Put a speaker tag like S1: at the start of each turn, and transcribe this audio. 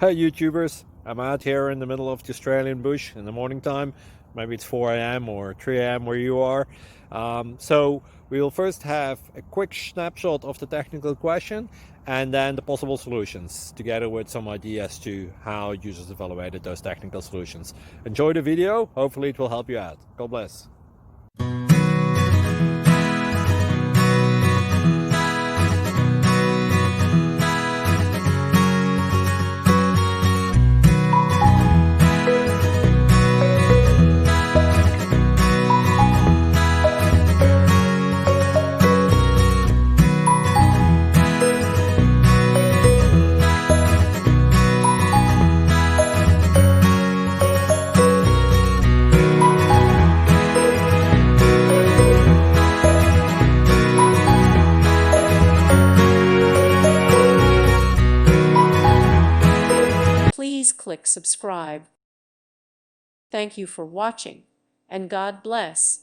S1: Hey YouTubers, I'm out here in the middle of the Australian bush in the morning time. Maybe it's 4 a.m. or 3 a.m. where you are. So we'll first have a quick snapshot of the technical question and then the possible solutions, together with some ideas to how users evaluated those technical solutions. Enjoy the video, hopefully it will help you out. God bless.
S2: Please click subscribe. Thank you for watching, and God bless.